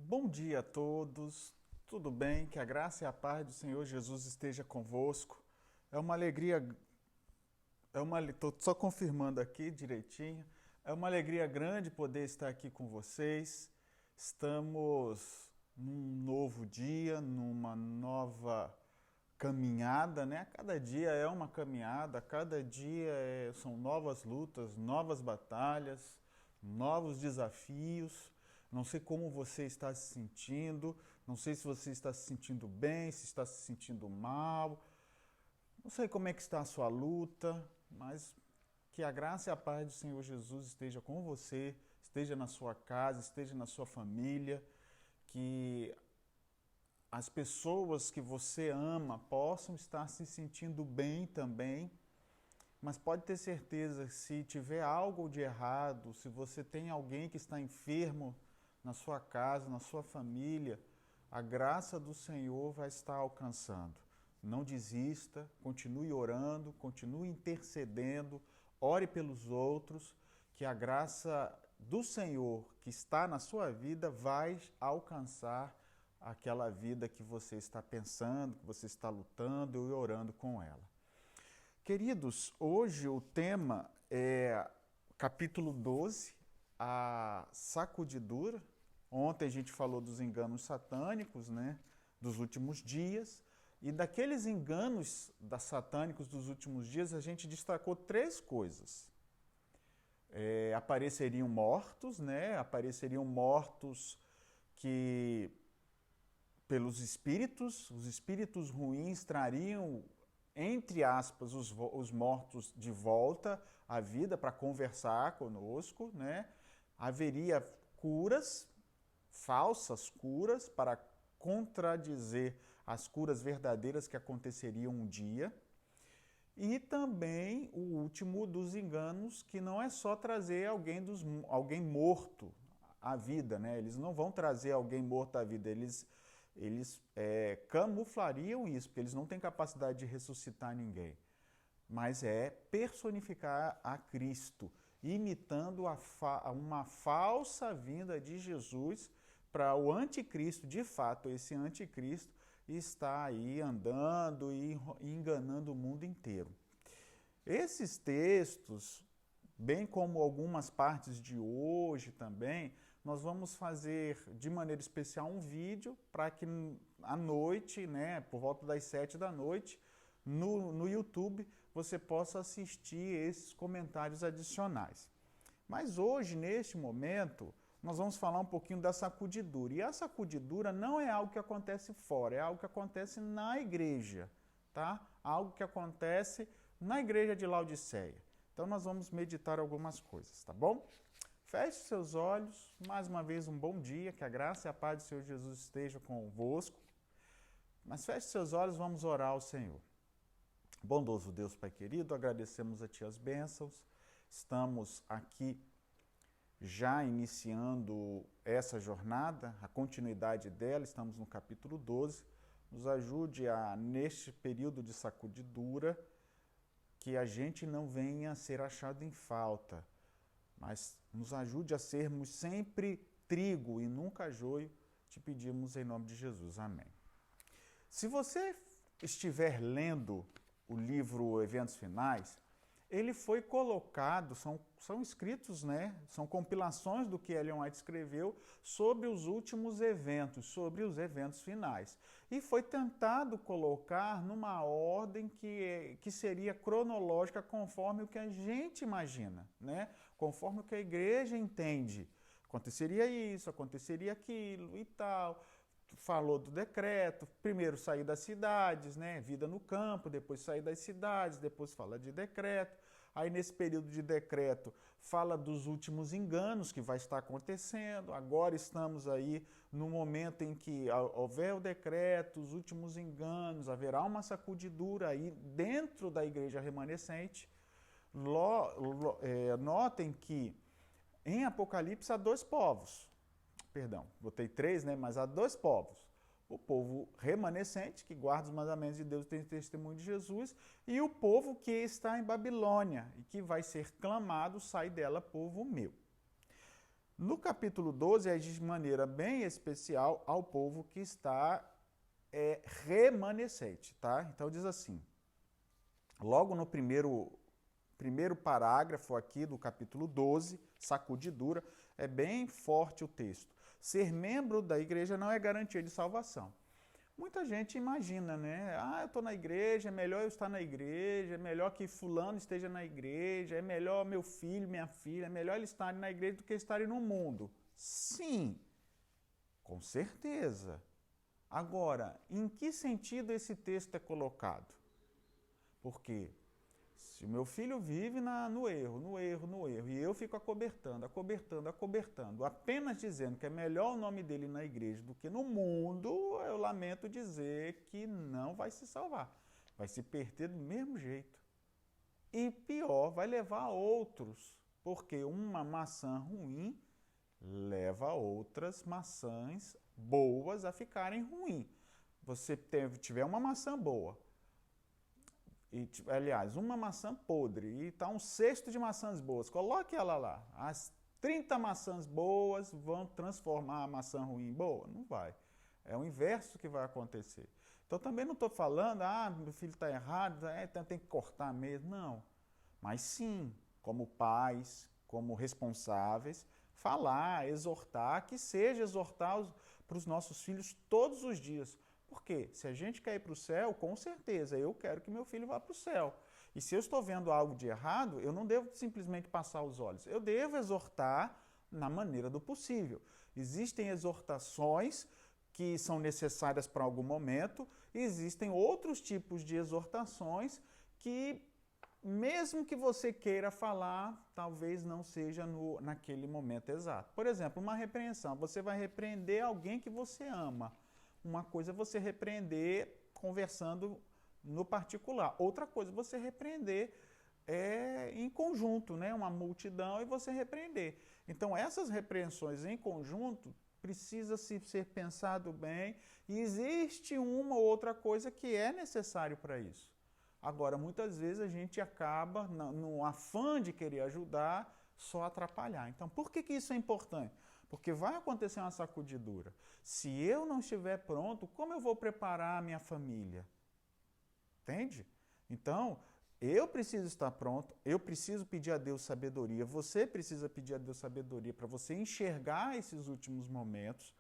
Bom dia a todos, tudo bem? Que a graça e a paz do Senhor Jesus esteja convosco. É uma alegria, estou só confirmando aqui direitinho, é uma alegria grande poder estar aqui com vocês. Estamos num novo dia, numa nova caminhada, né? Cada dia é uma caminhada, cada dia são novas lutas, novas batalhas, novos desafios. Não sei como você está se sentindo, não sei se você está se sentindo bem, se está se sentindo mal, não sei como é que está a sua luta, mas que a graça e a paz do Senhor Jesus esteja com você, esteja na sua casa, esteja na sua família, que as pessoas que você ama possam estar se sentindo bem também, mas pode ter certeza que se tiver algo de errado, se você tem alguém que está enfermo na sua casa, na sua família, a graça do Senhor vai estar alcançando. Não desista, continue orando, continue intercedendo, ore pelos outros, que a graça do Senhor que está na sua vida vai alcançar aquela vida que você está pensando, que você está lutando e orando com ela. Queridos, hoje o tema é capítulo 12, a sacudidura. Ontem a gente falou dos enganos satânicos, né, dos últimos dias. E daqueles enganos satânicos dos últimos dias, a gente destacou três coisas. Apareceriam mortos, né? Apareceriam mortos que pelos espíritos, os espíritos ruins trariam, entre aspas, os mortos de volta à vida para conversar conosco, né? Haveria curas, falsas curas, para contradizer as curas verdadeiras que aconteceriam um dia. E também o último dos enganos, que não é só trazer alguém morto à vida, né? Eles não vão trazer alguém morto à vida, eles camuflariam isso, porque eles não têm capacidade de ressuscitar ninguém. Mas é personificar a Cristo, imitando uma falsa vinda de Jesus para o anticristo. De fato, esse anticristo está aí andando e enganando o mundo inteiro. Esses textos, bem como algumas partes de hoje também, nós vamos fazer de maneira especial um vídeo para que à noite, né, por volta das 7 da noite, no YouTube, você possa assistir esses comentários adicionais. Mas hoje, neste momento, nós vamos falar um pouquinho da sacudidura. E a sacudidura não é algo que acontece fora, é algo que acontece na igreja, tá? Algo que acontece na igreja de Laodiceia. Então nós vamos meditar algumas coisas, tá bom? Feche seus olhos, mais uma vez um bom dia, que a graça e a paz do Senhor Jesus esteja convosco. Mas feche seus olhos, vamos orar ao Senhor. Bondoso Deus, Pai querido, agradecemos a Ti as bênçãos. Estamos aqui já iniciando essa jornada, a continuidade dela, estamos no capítulo 12. Nos ajude neste período de sacudidura, que a gente não venha a ser achado em falta, mas nos ajude a sermos sempre trigo e nunca joio, te pedimos em nome de Jesus. Amém. Se você estiver lendo o livro Eventos Finais, ele foi colocado, são escritos, né? São compilações do que Ellen White escreveu sobre os últimos eventos, sobre os eventos finais. E foi tentado colocar numa ordem que seria cronológica conforme o que a gente imagina, né? Conforme o que a igreja entende. Aconteceria isso, aconteceria aquilo e tal. Falou do decreto, primeiro sair das cidades, né? Vida no campo, depois sair das cidades, depois fala de decreto. Aí nesse período de decreto fala dos últimos enganos que vai estar acontecendo. Agora estamos aí no momento em que houver o decreto, os últimos enganos, haverá uma sacudidura aí dentro da igreja remanescente. Notem que em Apocalipse há dois povos. Perdão, botei três, né? Mas há dois povos. O povo remanescente, que guarda os mandamentos de Deus e tem testemunho de Jesus, e o povo que está em Babilônia e que vai ser clamado, sai dela, povo meu. No capítulo 12, é de maneira bem especial ao povo que está remanescente, tá? Então diz assim, logo no primeiro parágrafo aqui do capítulo 12, sacudidura, é bem forte o texto. Ser membro da igreja não é garantia de salvação. Muita gente imagina, né? Ah, eu estou na igreja, é melhor eu estar na igreja, é melhor que fulano esteja na igreja, é melhor meu filho, minha filha, é melhor eles estarem na igreja do que estarem no mundo. Sim, com certeza. Agora, em que sentido esse texto é colocado? Porque se o meu filho vive no erro, e eu fico acobertando, apenas dizendo que é melhor o nome dele na igreja do que no mundo, eu lamento dizer que não vai se salvar. Vai se perder do mesmo jeito. E pior, vai levar a outros, porque uma maçã ruim leva outras maçãs boas a ficarem ruins. Você tiver uma maçã boa, aliás, uma maçã podre e está um cesto de maçãs boas, coloque ela lá. As 30 maçãs boas vão transformar a maçã ruim em boa? Não vai. É o inverso que vai acontecer. Então também não estou falando, meu filho está errado, então tem que cortar mesmo. Não. Mas sim, como pais, como responsáveis, falar, exortar, que seja exortar para os nossos filhos todos os dias. Porque se a gente quer ir para o céu, com certeza, eu quero que meu filho vá para o céu. E se eu estou vendo algo de errado, eu não devo simplesmente passar os olhos. Eu devo exortar na maneira do possível. Existem exortações que são necessárias para algum momento, e existem outros tipos de exortações que, mesmo que você queira falar, talvez não seja naquele momento exato. Por exemplo, uma repreensão. Você vai repreender alguém que você ama. Uma coisa é você repreender conversando no particular. Outra coisa é você repreender em conjunto, né? Uma multidão, e você repreender. Então, essas repreensões em conjunto precisa ser pensado bem, e existe uma ou outra coisa que é necessário para isso. Agora, muitas vezes a gente acaba, no afã de querer ajudar, só atrapalhar. Então, por que isso é importante? Porque vai acontecer uma sacudidura. Se eu não estiver pronto, como eu vou preparar a minha família? Entende? Então, eu preciso estar pronto, eu preciso pedir a Deus sabedoria, você precisa pedir a Deus sabedoria para você enxergar esses últimos momentos,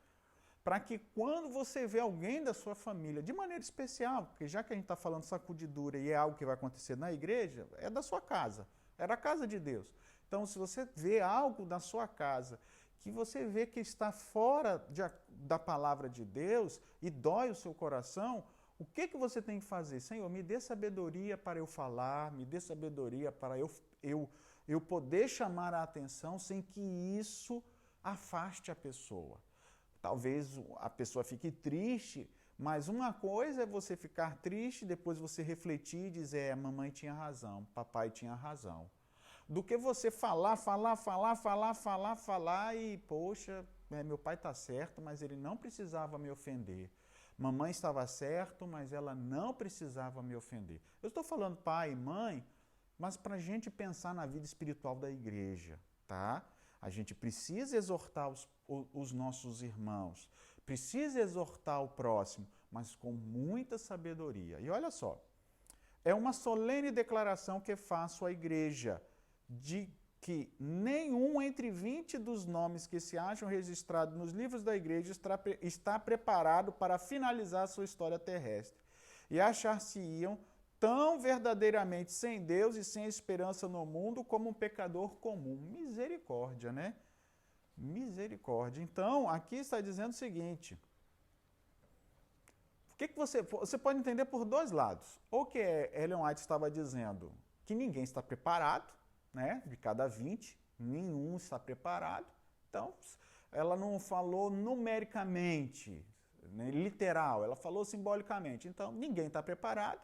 para que quando você vê alguém da sua família, de maneira especial, porque já que a gente está falando sacudidura e é algo que vai acontecer na igreja, é da sua casa, é da casa de Deus. Então, se você vê algo da sua casa, que você vê que está fora da palavra de Deus e dói o seu coração, o que você tem que fazer? Senhor, me dê sabedoria para eu falar, me dê sabedoria para eu poder chamar a atenção sem que isso afaste a pessoa. Talvez a pessoa fique triste, mas uma coisa é você ficar triste, depois você refletir e dizer, mamãe tinha razão, papai tinha razão. Do que você falar e, poxa, meu pai está certo, mas ele não precisava me ofender. Mamãe estava certo, mas ela não precisava me ofender. Eu estou falando pai e mãe, mas para a gente pensar na vida espiritual da igreja, tá? A gente precisa exortar os nossos irmãos, precisa exortar o próximo, mas com muita sabedoria. E olha só, é uma solene declaração que faço à igreja, de que nenhum entre 20 dos nomes que se acham registrados nos livros da igreja está preparado para finalizar sua história terrestre. E achar-se-iam tão verdadeiramente sem Deus e sem esperança no mundo como um pecador comum. Misericórdia, né? Misericórdia. Então, aqui está dizendo o seguinte, você pode entender por dois lados. Ou que Ellen White estava dizendo que ninguém está preparado, né? De cada 20, nenhum está preparado. Então, ela não falou numericamente, né, literal, ela falou simbolicamente. Então, ninguém está preparado.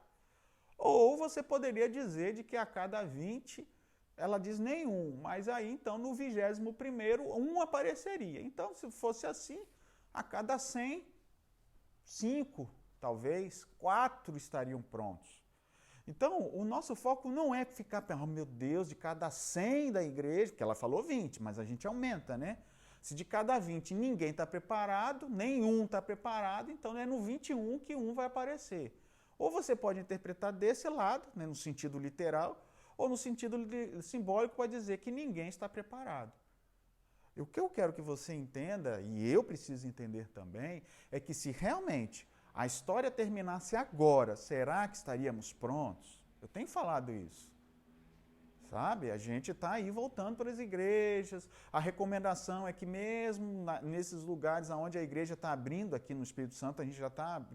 Ou você poderia dizer de que a cada 20, ela diz nenhum, mas aí, então, no 21º, um apareceria. Então, se fosse assim, a cada 100, 5, talvez, 4 estariam prontos. Então, o nosso foco não é ficar pensando, meu Deus, de cada 100 da igreja, porque ela falou 20, mas a gente aumenta, né? Se de cada 20 ninguém está preparado, nenhum está preparado, então é no 21 que um vai aparecer. Ou você pode interpretar desse lado, né, no sentido literal, ou no sentido simbólico, para dizer que ninguém está preparado. E o que eu quero que você entenda, e eu preciso entender também, é que se realmente a história terminasse agora, será que estaríamos prontos? Eu tenho falado isso. Sabe? A gente está aí voltando para as igrejas. A recomendação é que mesmo nesses lugares onde a igreja está abrindo, aqui no Espírito Santo, a gente já está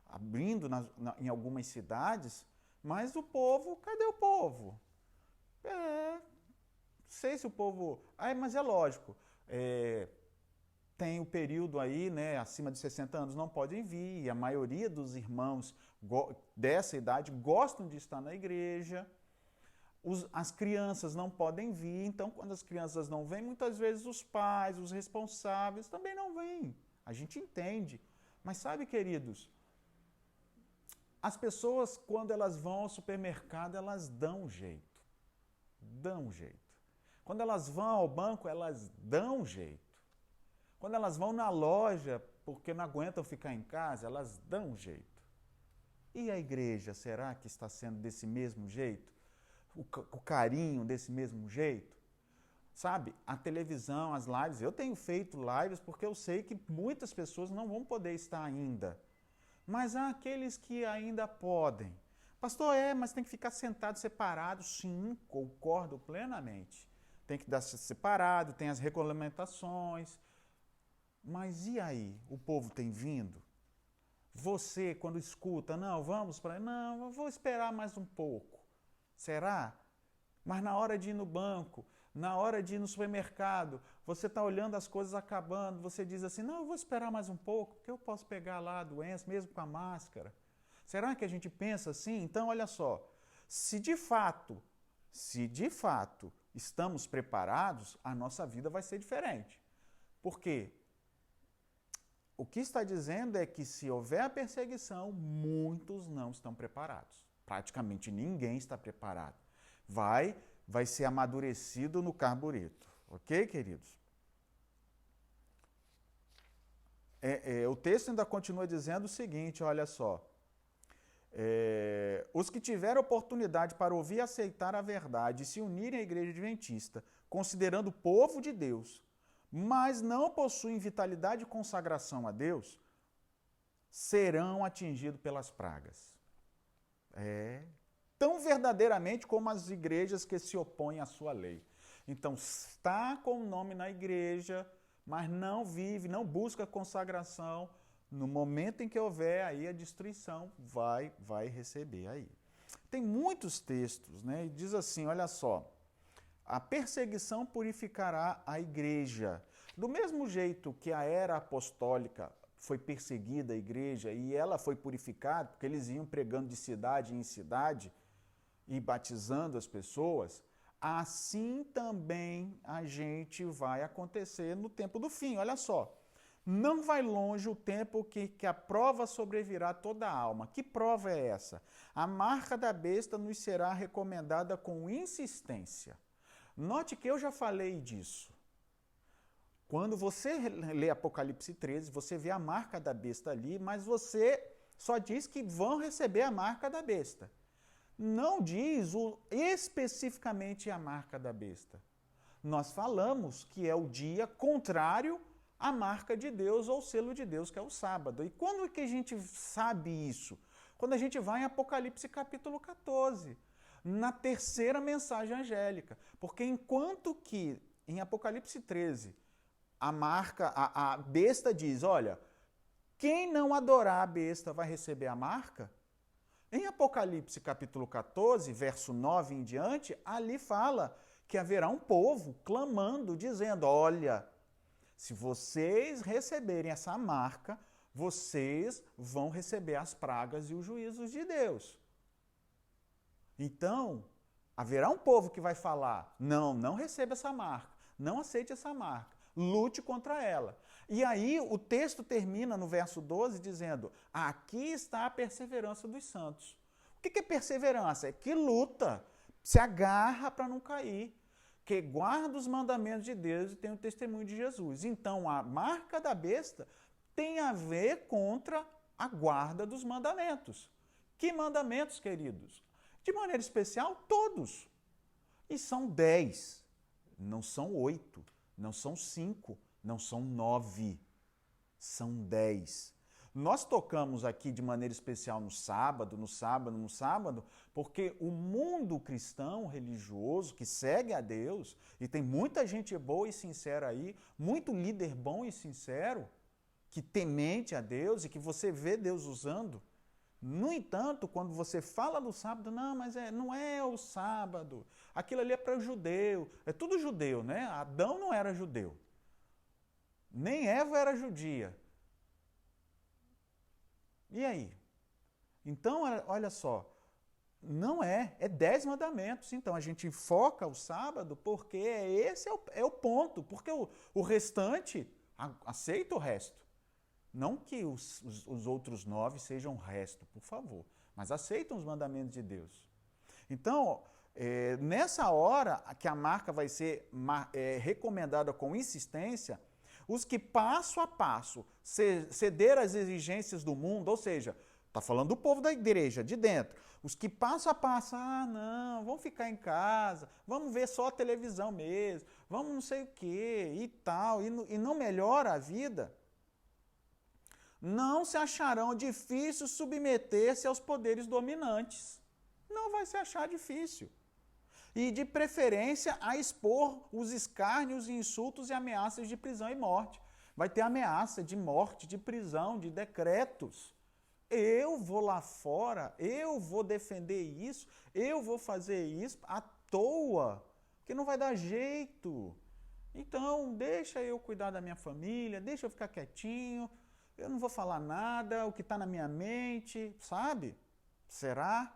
abrindo em algumas cidades, mas o povo, cadê o povo? Não sei se o povo... mas é lógico, tem o período aí, né, acima de 60 anos não podem vir, e a maioria dos irmãos dessa idade gostam de estar na igreja. As crianças não podem vir, então quando as crianças não vêm, muitas vezes os pais, os responsáveis também não vêm. A gente entende. Mas sabe, queridos, as pessoas, quando elas vão ao supermercado, elas dão um jeito. Dão um jeito. Quando elas vão ao banco, elas dão um jeito. Quando elas vão na loja, porque não aguentam ficar em casa, elas dão um jeito. E a igreja, será que está sendo desse mesmo jeito? O carinho desse mesmo jeito? Sabe, a televisão, as lives, eu tenho feito lives porque eu sei que muitas pessoas não vão poder estar ainda. Mas há aqueles que ainda podem. Pastor, mas tem que ficar sentado separado? Sim, concordo plenamente. Tem que dar separado, tem as regulamentações. Mas e aí? O povo tem vindo? Você, quando escuta, não, vamos para... Não, eu vou esperar mais um pouco. Será? Mas na hora de ir no banco, na hora de ir no supermercado, você está olhando as coisas acabando, você diz assim, não, eu vou esperar mais um pouco, porque eu posso pegar lá a doença, mesmo com a máscara. Será que a gente pensa assim? Então, olha só, se de fato estamos preparados, a nossa vida vai ser diferente. Por quê? O que está dizendo é que se houver a perseguição, muitos não estão preparados. Praticamente ninguém está preparado. Vai ser amadurecido no carbureto. Ok, queridos? O texto ainda continua dizendo o seguinte, olha só. Os que tiveram oportunidade para ouvir e aceitar a verdade e se unirem à igreja adventista, considerando o povo de Deus, mas não possuem vitalidade e consagração a Deus, serão atingidos pelas pragas. Tão verdadeiramente como as igrejas que se opõem à sua lei. Então, está com o nome na igreja, mas não vive, não busca consagração, no momento em que houver aí a destruição, vai receber aí. Tem muitos textos, né? E diz assim, olha só, a perseguição purificará a igreja. Do mesmo jeito que a era apostólica foi perseguida a igreja e ela foi purificada, porque eles iam pregando de cidade em cidade e batizando as pessoas, assim também a gente vai acontecer no tempo do fim. Olha só, não vai longe o tempo que a prova sobrevirá a toda a alma. Que prova é essa? A marca da besta nos será recomendada com insistência. Note que eu já falei disso. Quando você lê Apocalipse 13, você vê a marca da besta ali, mas você só diz que vão receber a marca da besta. Não diz especificamente a marca da besta. Nós falamos que é o dia contrário à marca de Deus ou selo de Deus, que é o sábado. E quando que a gente sabe isso? Quando a gente vai em Apocalipse capítulo 14, na terceira mensagem angélica. Porque enquanto que em Apocalipse 13, a besta diz, olha, quem não adorar a besta vai receber a marca. Em Apocalipse capítulo 14, verso 9 em diante, ali fala que haverá um povo clamando, dizendo, olha, se vocês receberem essa marca, vocês vão receber as pragas e os juízos de Deus. Então, haverá um povo que vai falar, não receba essa marca, não aceite essa marca. Lute contra ela. E aí o texto termina no verso 12 dizendo, aqui está a perseverança dos santos. O que é perseverança? É que luta, se agarra para não cair, que guarda os mandamentos de Deus e tem o testemunho de Jesus. Então, a marca da besta tem a ver contra a guarda dos mandamentos. Que mandamentos, queridos? De maneira especial, todos. E são 10, não são 8, não são 5, não são 9, são 10. Nós tocamos aqui de maneira especial no sábado, porque o mundo cristão religioso que segue a Deus, e tem muita gente boa e sincera aí, muito líder bom e sincero, que temente a Deus e que você vê Deus usando. No entanto, quando você fala do sábado, não, mas não é o sábado, aquilo ali é para o judeu, é tudo judeu, né? Adão não era judeu, nem Eva era judia. E aí? Então, olha só, não é 10 mandamentos. Então, a gente foca o sábado porque esse é o ponto, porque o restante, aceita o resto. Não que os outros 9 sejam o resto, por favor, mas aceitam os mandamentos de Deus. Então, nessa hora que a marca vai ser recomendada com insistência, os que passo a passo ceder às exigências do mundo, ou seja, está falando do povo da igreja, de dentro, os que passo a passo, não, vamos ficar em casa, vamos ver só a televisão mesmo, vamos não sei o quê e tal, e não melhora a vida, não se acharão difícil submeter-se aos poderes dominantes. Não vai se achar difícil. E, de preferência, a expor os escárnios, insultos e ameaças de prisão e morte. Vai ter ameaça de morte, de prisão, de decretos. Eu vou lá fora, eu vou defender isso, eu vou fazer isso à toa, porque não vai dar jeito. Então, deixa eu cuidar da minha família, deixa eu ficar quietinho, eu não vou falar nada, o que está na minha mente, sabe? Será?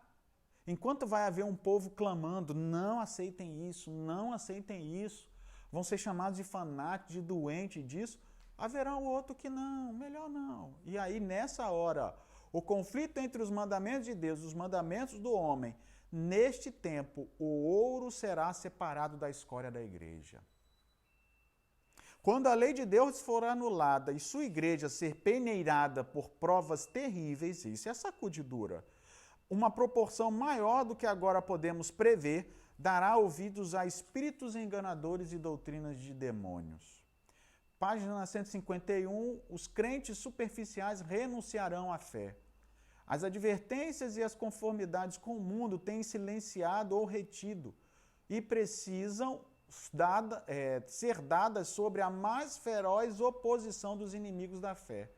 Enquanto vai haver um povo clamando, não aceitem isso, não aceitem isso, vão ser chamados de fanáticos, de doentes disso, haverá um outro que não, melhor não. E aí, nessa hora, o conflito entre os mandamentos de Deus e os mandamentos do homem, neste tempo, o ouro será separado da escória da igreja. Quando a lei de Deus for anulada e sua igreja ser peneirada por provas terríveis, isso é sacudidura, uma proporção maior do que agora podemos prever, dará ouvidos a espíritos enganadores e doutrinas de demônios. Página 151, os crentes superficiais renunciarão à fé. As advertências e as conformidades com o mundo têm silenciado ou retido e precisam ser dadas sobre a mais feroz oposição dos inimigos da fé.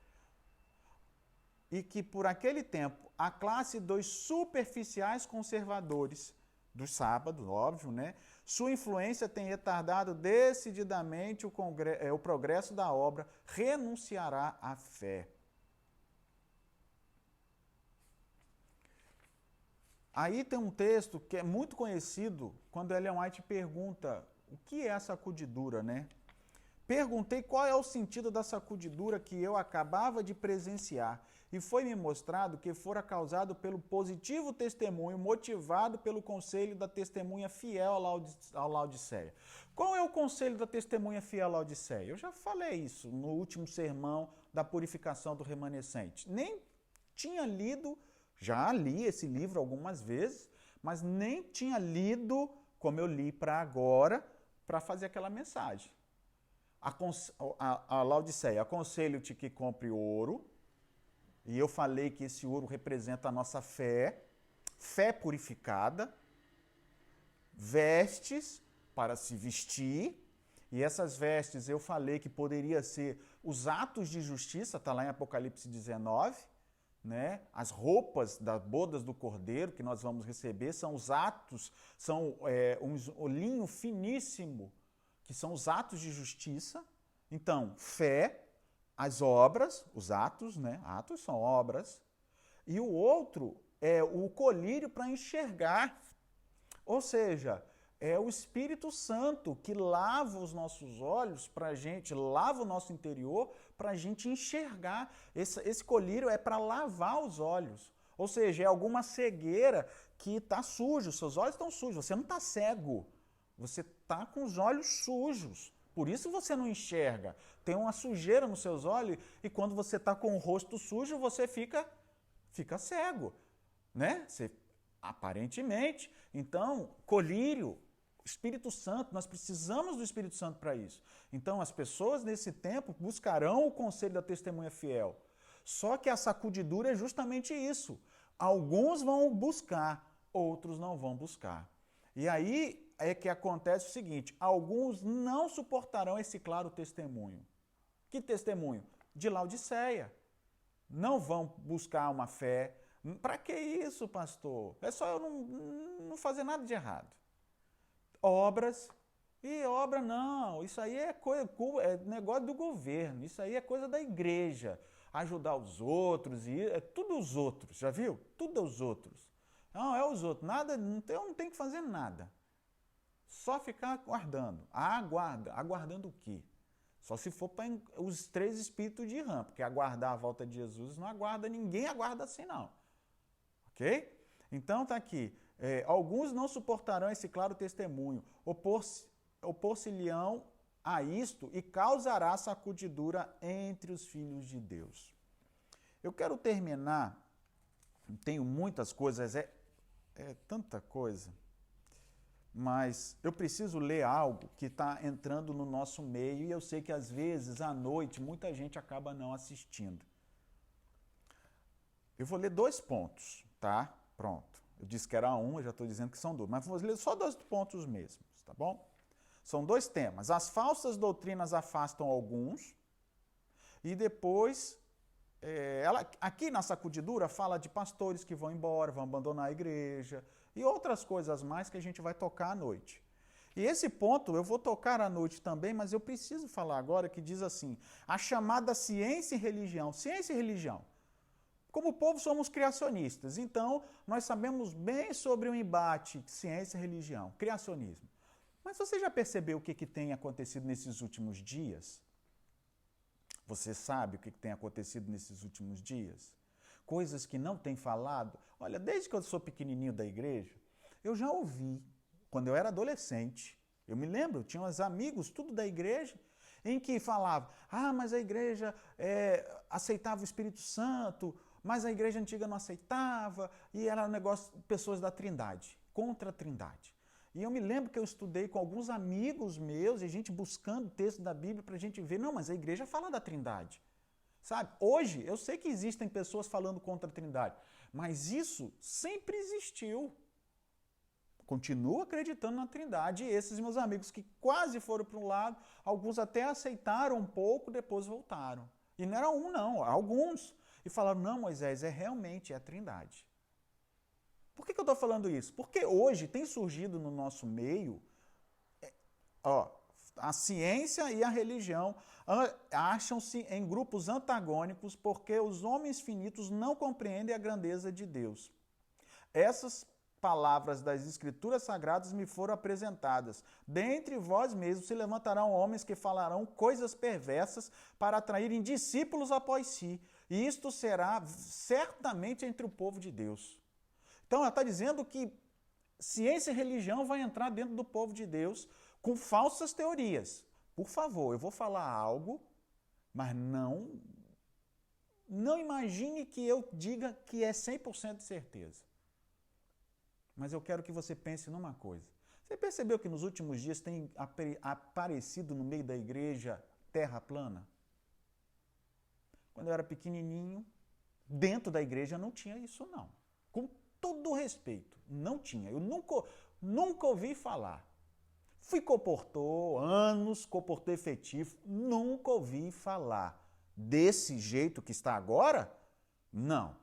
E que, por aquele tempo, a classe dos superficiais conservadores, do sábado, óbvio, né? Sua influência tem retardado decididamente o progresso da obra, renunciará à fé. Aí tem um texto que é muito conhecido, quando Ellen White pergunta o que é a sacudidura, né? Perguntei qual é o sentido da sacudidura que eu acabava de presenciar e foi-me mostrado que fora causado pelo positivo testemunho motivado pelo conselho da testemunha fiel à Laodiceia. Qual é o conselho da testemunha fiel à Laodiceia? Eu já falei isso no último sermão da purificação do remanescente. Nem tinha lido, já li esse livro algumas vezes, mas nem tinha lido como eu li para agora, para fazer aquela mensagem. A Laodiceia, aconselho-te que compre ouro, e eu falei que esse ouro representa a nossa fé, fé purificada, vestes para se vestir, e essas vestes eu falei que poderia ser os atos de justiça, está lá em Apocalipse 19, né? As roupas das bodas do Cordeiro que nós vamos receber são os atos, são um linho finíssimo, que são os atos de justiça. Então, fé, as obras, os atos, né? Atos são obras. E o outro é o colírio para enxergar. Ou seja, é o Espírito Santo que lava os nossos olhos para a gente, lava o nosso interior para a gente enxergar. Esse colírio é para lavar os olhos. Ou seja, é alguma cegueira que está sujo, seus olhos estão sujos, você não está cego. Você está com os olhos sujos. Por isso você não enxerga. Tem uma sujeira nos seus olhos e quando você está com o rosto sujo, você fica cego, né? Aparentemente. Então, colírio, Espírito Santo, nós precisamos do Espírito Santo para isso. Então, as pessoas nesse tempo buscarão o conselho da testemunha fiel. Só que a sacudidura é justamente isso. Alguns vão buscar, outros não vão buscar. E aí é que acontece o seguinte, alguns não suportarão esse claro testemunho. Que testemunho? De Laodiceia. Não vão buscar uma fé. Para que isso, pastor? É só eu não fazer nada de errado. Obras, e obra não, isso aí é negócio do governo, isso aí é coisa da igreja. Ajudar os outros, é tudo os outros, já viu? Tudo é os outros. Não, é os outros, nada, eu não tenho que fazer nada. Só ficar aguardando. Aguardando o quê? Só se for para os 3 espíritos de rã, porque aguardar a volta de Jesus não aguarda, ninguém aguarda assim não. Ok? Então tá aqui. Alguns não suportarão esse claro testemunho, opor-se-lhão a isto e causará sacudidura entre os filhos de Deus. Eu quero terminar, tenho muitas coisas, é tanta coisa, mas eu preciso ler algo que está entrando no nosso meio e eu sei que às vezes, à noite, muita gente acaba não assistindo. Eu vou ler 2 pontos, tá? Pronto. Eu disse que era 1, eu já estou dizendo que são 2, mas vou ler só 2 pontos mesmos, tá bom? São 2 temas. As falsas doutrinas afastam alguns e depois, aqui na sacudidura fala de pastores que vão embora, vão abandonar a igreja e outras coisas mais que a gente vai tocar à noite. E esse ponto eu vou tocar à noite também, mas eu preciso falar agora que diz assim, a chamada ciência e religião. Ciência e religião. Como povo somos criacionistas, então nós sabemos bem sobre o embate ciência e religião, criacionismo. Mas você já percebeu o que tem acontecido nesses últimos dias? Você sabe o que tem acontecido nesses últimos dias? Coisas que não tem falado. Olha, desde que eu sou pequenininho da igreja, eu já ouvi, quando eu era adolescente, eu me lembro, tinha uns amigos, tudo da igreja, em que falavam, mas a igreja aceitava o Espírito Santo, mas a igreja antiga não aceitava, e era um negócio, pessoas da Trindade, contra a Trindade. E eu me lembro que eu estudei com alguns amigos meus, e a gente buscando o texto da Bíblia para a gente ver, não, mas a igreja fala da Trindade. Sabe? Hoje, eu sei que existem pessoas falando contra a Trindade, mas isso sempre existiu. Continuo acreditando na Trindade, e esses meus amigos que quase foram para um lado, alguns até aceitaram um pouco, depois voltaram. E não era um, não, alguns. E falaram, não, Moisés, realmente a Trindade. Por que eu estou falando isso? Porque hoje tem surgido no nosso meio, a ciência e a religião acham-se em grupos antagônicos porque os homens finitos não compreendem a grandeza de Deus. Essas palavras das Escrituras Sagradas me foram apresentadas. Dentre vós mesmos se levantarão homens que falarão coisas perversas para atraírem discípulos após si. E isto será certamente entre o povo de Deus. Então, ela está dizendo que ciência e religião vai entrar dentro do povo de Deus com falsas teorias. Por favor, eu vou falar algo, mas não imagine que eu diga que é 100% de certeza. Mas eu quero que você pense numa coisa. Você percebeu que nos últimos dias tem aparecido no meio da igreja terra plana? Quando eu era pequenininho, dentro da igreja não tinha isso não. Com todo respeito, não tinha. Eu nunca ouvi falar. Fui comportor, anos, comportor efetivo, nunca ouvi falar. Desse jeito que está agora? Não,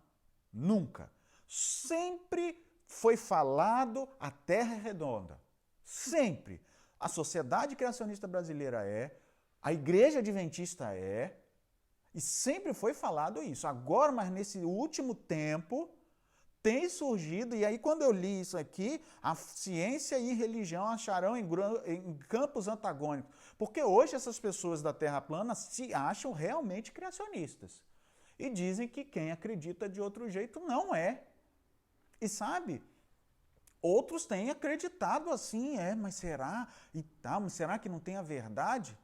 nunca. Sempre foi falado a terra é redonda. Sempre. A Sociedade Criacionista Brasileira a Igreja Adventista e sempre foi falado isso. Agora, mas nesse último tempo, tem surgido, e aí quando eu li isso aqui, a ciência e religião acharão em campos antagônicos. Porque hoje essas pessoas da Terra plana se acham realmente criacionistas. E dizem que quem acredita de outro jeito não é. E sabe, Outros têm acreditado assim, mas será? E tal, mas será que não tem a verdade?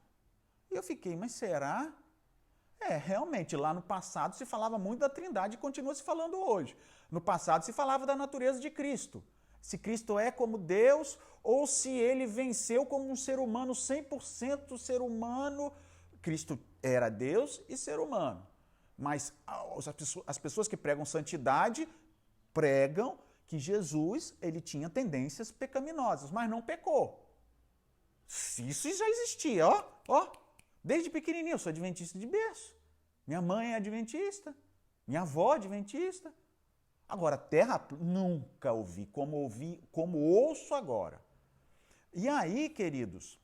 E eu fiquei, mas será? Realmente, lá no passado se falava muito da Trindade e continua se falando hoje. No passado se falava da natureza de Cristo. Se Cristo é como Deus ou se ele venceu como um ser humano, 100% ser humano. Cristo era Deus e ser humano. Mas as pessoas que pregam santidade pregam que Jesus ele tinha tendências pecaminosas, mas não pecou. Isso já existia, ó. Desde pequenininho, eu sou adventista de berço. Minha mãe é adventista. Minha avó é adventista. Agora, terra nunca ouvi, como ouço agora. E aí, queridos,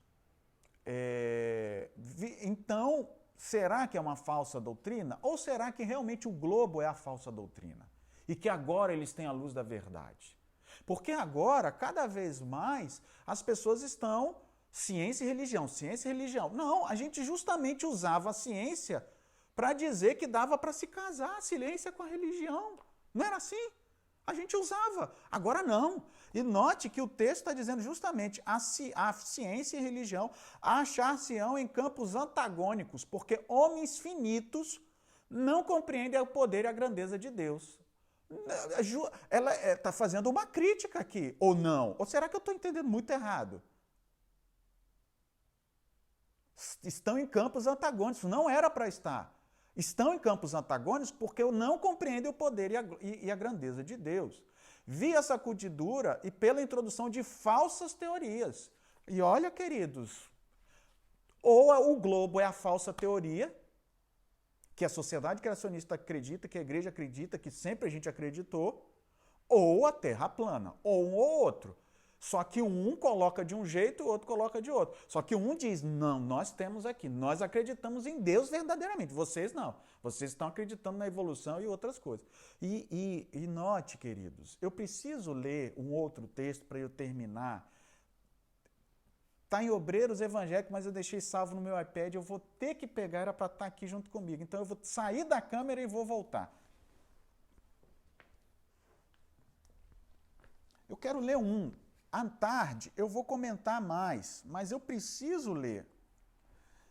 então, será que é uma falsa doutrina? Ou será que realmente o globo é a falsa doutrina? E que agora eles têm a luz da verdade? Porque agora, cada vez mais, as pessoas estão ciência e religião, ciência e religião. Não, a gente justamente usava a ciência para dizer que dava para se casar a ciência com a religião. Não era assim? A gente usava. Agora não. E note que o texto está dizendo justamente a ciência e a religião achar-se-ão em campos antagônicos, porque homens finitos não compreendem o poder e a grandeza de Deus. Ela está fazendo uma crítica aqui, ou não? Ou será que eu estou entendendo muito errado? Estão em campos antagônicos, não era para estar. Estão em campos antagônicos porque eu não compreendo o poder e a grandeza de Deus. Via sacudidura e pela introdução de falsas teorias. E olha, queridos, ou o globo é a falsa teoria, que a sociedade criacionista acredita, que a igreja acredita, que sempre a gente acreditou, ou a terra plana, ou um ou outro. Só que um coloca de um jeito e o outro coloca de outro. Só que um diz, não, nós temos aqui, nós acreditamos em Deus verdadeiramente. Vocês não. Vocês estão acreditando na evolução e outras coisas. E note, queridos, eu preciso ler um outro texto para eu terminar. Está em Obreiros Evangélicos, mas eu deixei salvo no meu iPad, eu vou ter que pegar, era para estar aqui junto comigo. Então eu vou sair da câmera e vou voltar. Eu quero ler um. À tarde eu vou comentar mais, mas eu preciso ler.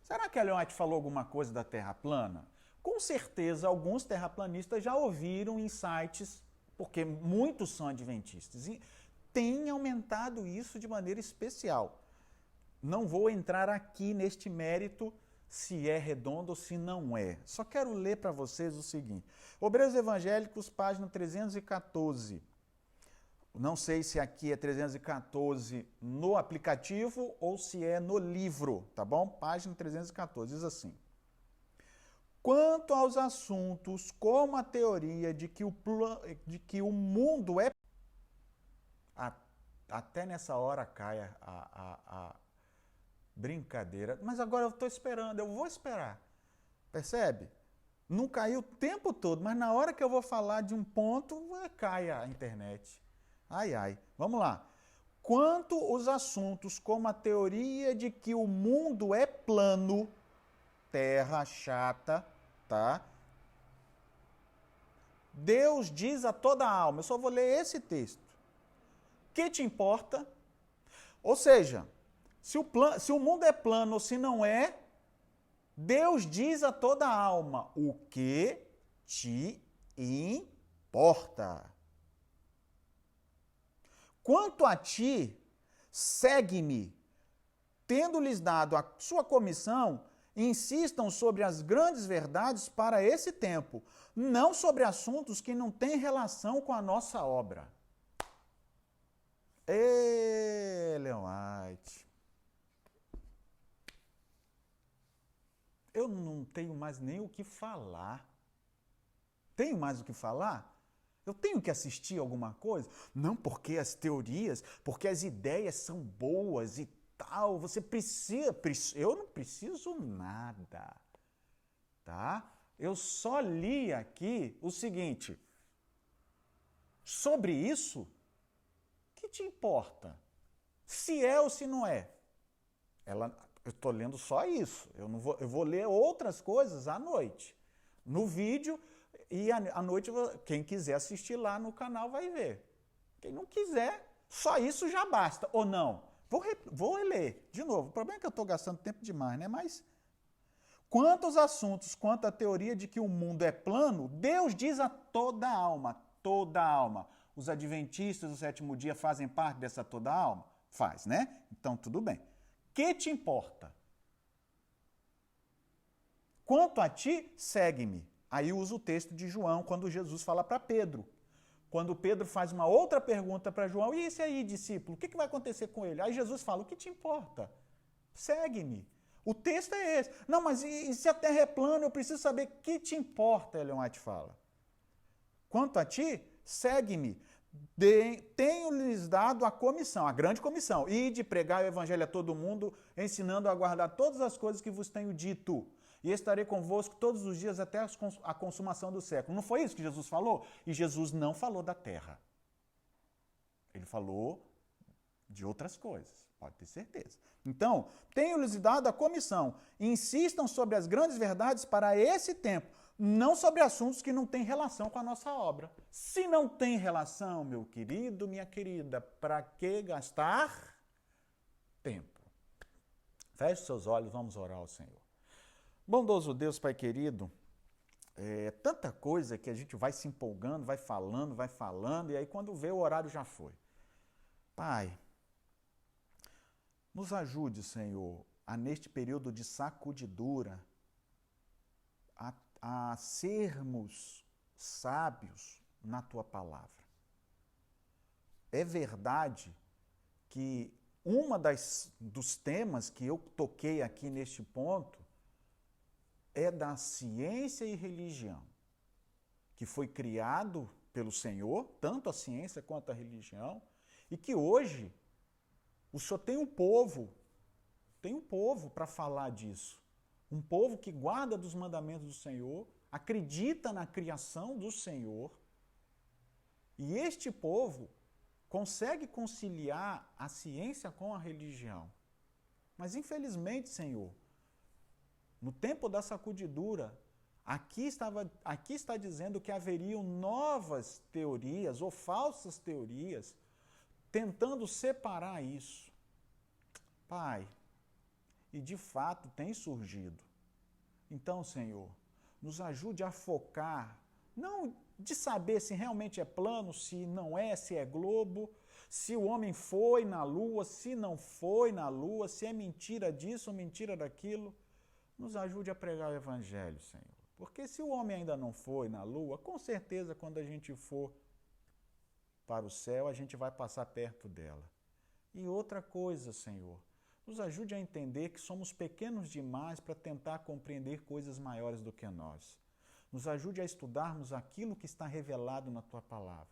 Será que a Ellen White falou alguma coisa da Terra plana? Com certeza alguns terraplanistas já ouviram em sites, porque muitos são adventistas, e tem aumentado isso de maneira especial. Não vou entrar aqui neste mérito se é redondo ou se não é. Só quero ler para vocês o seguinte. Obreiros Evangélicos, página 314. Não sei se aqui é 314 no aplicativo ou se é no livro, tá bom? Página 314, diz assim. Quanto aos assuntos como a teoria de que o mundo é... Até nessa hora cai a brincadeira. Mas agora eu estou esperando, eu vou esperar. Percebe? Não caiu o tempo todo, mas na hora que eu vou falar de um ponto, cai a internet. Ai, ai. Vamos lá. Quanto os assuntos como a teoria de que o mundo é plano, terra chata, tá? Deus diz a toda a alma. Eu só vou ler esse texto. Que te importa? Ou seja, se o mundo é plano ou se não é, Deus diz a toda a alma o que te importa. Quanto a ti, segue-me. Tendo-lhes dado a sua comissão, insistam sobre as grandes verdades para esse tempo, não sobre assuntos que não têm relação com a nossa obra. Ellen White. Eu não tenho mais nem o que falar. Tenho mais o que falar? Eu tenho que assistir alguma coisa? Não, porque as teorias, porque as ideias são boas e tal. Você precisa... Eu não preciso nada, tá? Eu só li aqui o seguinte. Sobre isso, o que te importa? Se é ou se não é? Eu estou lendo só isso. Eu vou ler outras coisas à noite. No vídeo... E à noite, quem quiser assistir lá no canal vai ver. Quem não quiser, Só isso já basta, ou não? Vou ler de novo. O problema é que eu estou gastando tempo demais, né? Mas quantos assuntos, quanto à teoria de que o mundo é plano, Deus diz a toda alma, toda alma. Os adventistas do sétimo dia fazem parte dessa toda alma? Faz, né? Então tudo bem. Que te importa? Quanto a ti, segue-me. Aí usa o texto de João, quando Jesus fala para Pedro. Quando Pedro faz uma outra pergunta para João, e esse aí, discípulo, o que vai acontecer com ele? Aí Jesus fala, o que te importa? Segue-me. O texto é esse. Não, mas e se a terra é plana, eu preciso saber o que te importa, Ellen White fala. Quanto a ti, segue-me. Tenho-lhes dado a comissão, a grande comissão, e de pregar o evangelho a todo mundo, ensinando a guardar todas as coisas que vos tenho dito. E estarei convosco todos os dias até a consumação do século. Não foi isso que Jesus falou? E Jesus não falou da terra. Ele falou de outras coisas, pode ter certeza. Então, tenho-lhes dado a comissão. Insistam sobre as grandes verdades para esse tempo, não sobre assuntos que não têm relação com a nossa obra. Se não tem relação, meu querido, minha querida, para que gastar tempo? Feche seus olhos, vamos orar ao Senhor. Bondoso Deus, Pai querido, tanta coisa que a gente vai se empolgando, vai falando, e aí quando vê o horário já foi. Pai, nos ajude, Senhor, a neste período de sacudidura, a sermos sábios na Tua palavra. É verdade que dos temas que eu toquei aqui neste ponto é da ciência e religião, que foi criado pelo Senhor, tanto a ciência quanto a religião, e que hoje o Senhor tem um povo para falar disso. Um povo que guarda dos mandamentos do Senhor, acredita na criação do Senhor, e este povo consegue conciliar a ciência com a religião. Mas infelizmente, Senhor, no tempo da sacudidura, aqui está dizendo que haveriam novas teorias ou falsas teorias tentando separar isso. Pai, e de fato tem surgido. Então, Senhor, nos ajude a focar, não de saber se realmente é plano, se não é, se é globo, se o homem foi na lua, se não foi na lua, se é mentira disso ou mentira daquilo. Nos ajude a pregar o evangelho, Senhor. Porque se o homem ainda não foi na lua, com certeza quando a gente for para o céu, a gente vai passar perto dela. E outra coisa, Senhor, nos ajude a entender que somos pequenos demais para tentar compreender coisas maiores do que nós. Nos ajude a estudarmos aquilo que está revelado na Tua palavra.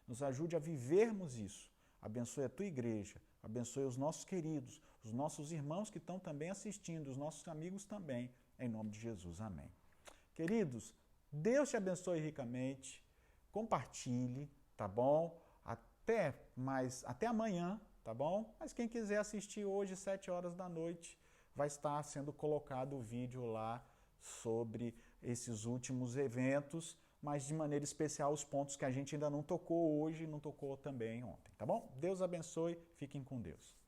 Nos ajude a vivermos isso. Abençoe a Tua igreja, abençoe os nossos queridos, os nossos irmãos que estão também assistindo, os nossos amigos também, em nome de Jesus. Amém. Queridos, Deus te abençoe ricamente, compartilhe, tá bom? Até amanhã, tá bom? Mas quem quiser assistir hoje, 7 horas da noite, vai estar sendo colocado o vídeo lá sobre esses últimos eventos, mas de maneira especial os pontos que a gente ainda não tocou hoje e não tocou também ontem, tá bom? Deus abençoe, fiquem com Deus.